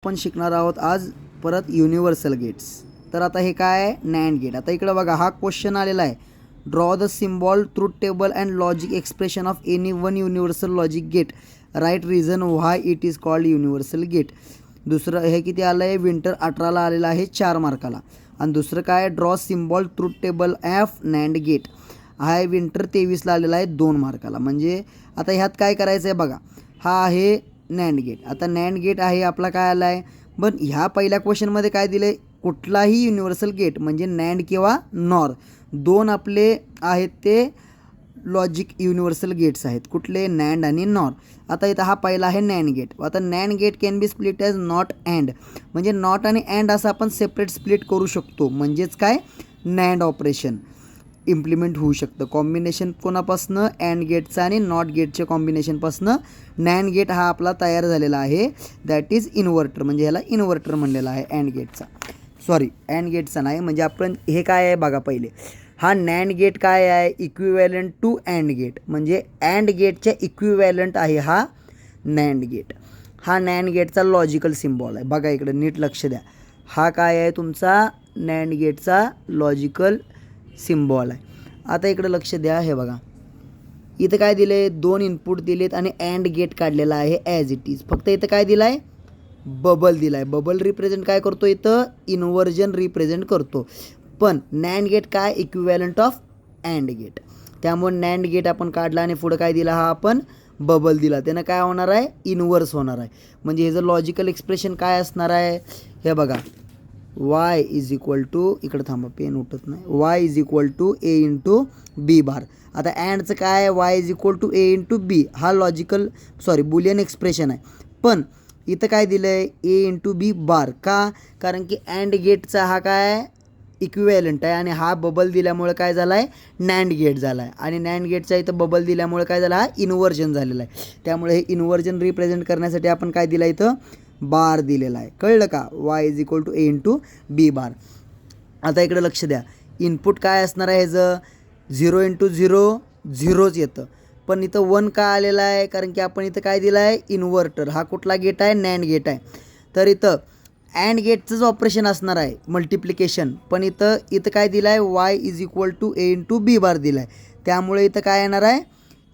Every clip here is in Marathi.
आपण शिकणार आहोत आज परत युनिव्हर्सल गेट्स. तर आता हे काय आहे, नॅन्ड गेट. आता इकडे बघा, हा क्वेश्चन आलेला आहे. Draw the symbol truth table and logic expression of any one universal logic gate. Write reason why it is called universal gate. दुसरं हे किती आलं आहे, विंटर 18ला आलेलं आहे 4 मार्काला. आणि दुसरं काय, draw symbol truth table of NAND gate. हा आहे विंटर 23ला आलेला आहे 2 मार्काला. म्हणजे आता ह्यात काय करायचं आहे बघा, हा आहे नॅन्ड गेट. आता नॅन्ड गेट आहे आपला काय आला आहे, पण ह्या पहिल्या क्वेश्चनमध्ये काय दिलं आहे, कुठलाही युनिव्हर्सल गेट म्हणजे नॅन्ड किंवा नॉर, दोन आपले आहेत ते लॉजिक युनिव्हर्सल गेट्स आहेत. कुठले, नॅन्ड आणि नॉर. आता इथं हा पहिला आहे नॅन्ड गेट. आता NAND gate can be split as not and, म्हणजे नॉट आणि अँड असं आपण सेपरेट स्प्लिट करू शकतो. म्हणजेच काय, नॅन्ड ऑपरेशन इम्प्लिमेंट होऊ शकतं. कॉम्बिनेशन कोणापासनं, अँड गेटचं आणि नॉट गेटच्या कॉम्बिनेशनपासनं नॅन्ड गेट हा आपला तयार झालेला आहे. दॅट इज इन्व्हर्टर, म्हणजे ह्याला इन्व्हर्टर म्हणलेला आहे अँड गेटचा. सॉरी, अँड गेटचा नाही. म्हणजे आपण हे काय आहे बघा, पहिले हा नॅन्ड गेट काय आहे, इक्विवॅलंट टू अँड गेट. म्हणजे अँड गेटच्या इक्विवॅलंट आहे हा नॅन्ड गेट. हा नॅन्ड गेटचा लॉजिकल सिम्बॉल आहे. बघा इकडे नीट लक्ष द्या. हा काय आहे तुमचा नॅन्ड गेटचा लॉजिकल सिम्बॉल आहे. आता इकडे लक्ष द्या, हे बघा इथं काय दिलं आहे, 2 इनपुट दिलेत आणि अँड गेट काढलेला आहे ॲज इट इज. फक्त इथं काय दिलं आहे, बबल दिला आहे. बबल रिप्रेझेंट काय करतो, इथं इन्व्हर्जन रिप्रेझेंट करतो. पण नॅन्ड गेट काय, इक्विवॅलंट ऑफ अँड गेट. त्यामुळे नॅन्ड गेट आपण काढला आणि पुढं काय दिला, हा आपण बबल दिला. त्यानं काय होणार आहे, इन्व्हर्स होणार आहे. म्हणजे ह्याचं लॉजिकल एक्सप्रेशन काय असणार आहे, हे बघा, y इज इक्वल टू, इकडं थांबा पेन उठत नाही, y is equal to A into B bar. आता अँडचं काय, y is equal to A into B. हा लॉजिकल बुलियन एक्सप्रेशन आहे. पण इथं काय दिलं आहे, ए इंटू बी बार. का, कारण की अँड गेटचा हा काय इक्विवॅलंट आहे आणि हा बबल दिल्यामुळे काय झाला आहे, नॅन्ड गेट झाला आहे. आणि नॅन्ड गेटचा इथं बबल दिल्यामुळे काय झाला, हा इन्व्हर्जन झालेला आहे. त्यामुळे हे इन्व्हर्जन रिप्रेझेंट करण्यासाठी आपण काय दिलं, इथं बार दिलेला आहे. कळलं का, y is equal to A into B bar. आता इकडे लक्ष द्या, इनपुट काय असणार आहे ह्याचं, 0 इंटू 0 झिरोच येतं. पण इथं 1 का आलेला आहे, कारण की आपण इथं काय दिलं आहे, इन्व्हर्टर. हा कुठला गेट आहे, नॅन्ड गेट आहे. तर इथं अँड गेटचंच ऑपरेशन असणार आहे, मल्टिप्लिकेशन. पण इथं काय दिलं आहे, y is equal to A into B bar दिला आहे. त्यामुळे इथं काय येणार आहे,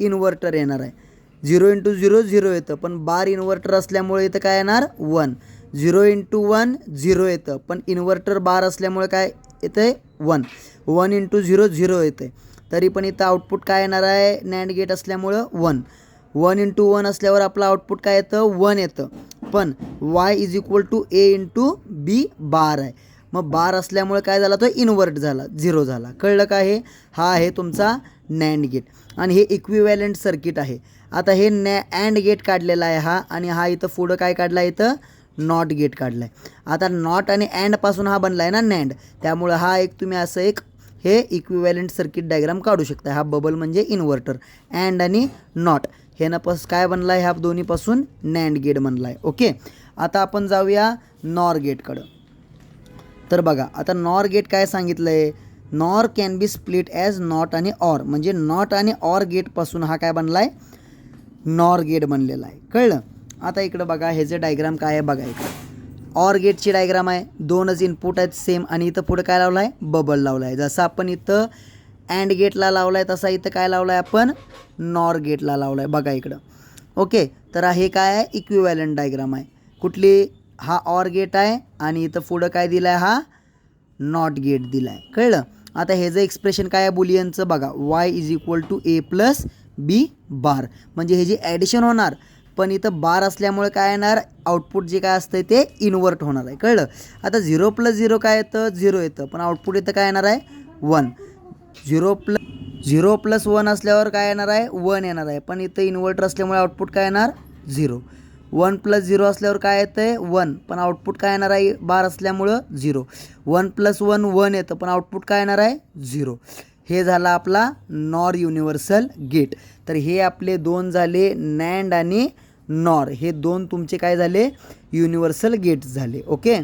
इन्व्हर्टर येणार आहे. 0 इंटू 0 झिरो येतं, पण बार इन्व्हर्टर असल्यामुळे इथं काय येणार, 1. 0 इंटू 1 झिरो येतं, पण इन्व्हर्टर बार असल्यामुळे काय येतं आहे, 1. 1 इंटू 0 झिरो येतं. तरी पण इथं आउटपुट काय येणार आहे, नॅन्ड गेट असल्यामुळं 1. 1 इंटू 1 असल्यावर आपलं आउटपुट काय येतं, 1 येतं. पण y is equal to A into B bar आहे. मग बार असल्यामुळे काय झाला, तो इन्व्हर्ट झाला, 0 झाला. कळलं का, हे हा आहे तुमचा नॅन्ड गेट. आणि हे इक्विवॅलंट सर्किट आहे. आता हे अँड गेट काढलेला आहे हा, आणि हा इथं पुढं काय काढला, इथं नॉट गेट काढला आहे. आता नॉट आणि अँडपासून हा बनला आहे ना नॅन्ड, त्यामुळं हा एक तुम्ही असं एक हे इक्विवॅलंट सर्किट डायग्राम काढू शकता. हा बबल म्हणजे इन्व्हर्टर, अँड आणि नॉट हे ना काय बनला आहे, ह्या दोन्हीपासून नॅन्ड गेट बनला आहे. ओके, आता आपण जाऊया नॉर गेटकडं. तर बघा, आता नॉर गेट काय सांगितलं आहे, nor can be split as not आणि ऑर. म्हणजे नॉट आणि ऑर गेटपासून हा काय बनला आहे, नॉर गेट बनलेला आहे. कळलं. आता इकडं बघा, ह्याचं डायग्राम काय आहे बघा, इकडं ऑर गेटची डायग्राम आहे. 2च इनपुट आहेत सेम, आणि इथं पुढं काय लावलं आहे, बबल लावला आहे. जसं आपण इथं अँड गेटला लावला आहे तसा इथं काय लावला आहे, आपण नॉर गेटला लावला आहे. बघा इकडं. ओके, तर हे काय आहे, इक्विवॅलंट डायग्राम आहे. कुठली, हा ऑर गेट आहे आणि इथं पुढं काय दिलं आहे, हा नॉट गेट दिला आहे. कळलं. आता ह्याचं एक्सप्रेशन काय आहे बुलियनचं बघा, y is equal to A plus B bar. म्हणजे हे जे ॲडिशन होणार, पण इथं बार असल्यामुळे काय येणार, आउटपुट जे काय असतं ते इन्व्हर्ट होणार आहे. कळलं. आता 0 प्लस 0 काय येतं, 0 येतं, पण आउटपुट इथं काय येणार आहे, 1. 0 प्लस 1 असल्यावर काय येणार आहे, 1 येणार आहे, पण इथं इन्व्हर्टर असल्यामुळे आउटपुट काय येणार, 0. 1 प्लस 0 असल्यावर काय येतं आहे, 1, पण आउटपुट काय येणार आहे, बार असल्यामुळं 0. 1 प्लस 1 1 येतं, पण आउटपुट काय येणार आहे, 0. हे झाला आपला नॉर युनिव्हर्सल गेट. तर हे आपले 2 झाले नॅन्ड आणि नॉर, हे 2 तुमचे काय झाले, युनिव्हर्सल गेट्स झाले. ओके.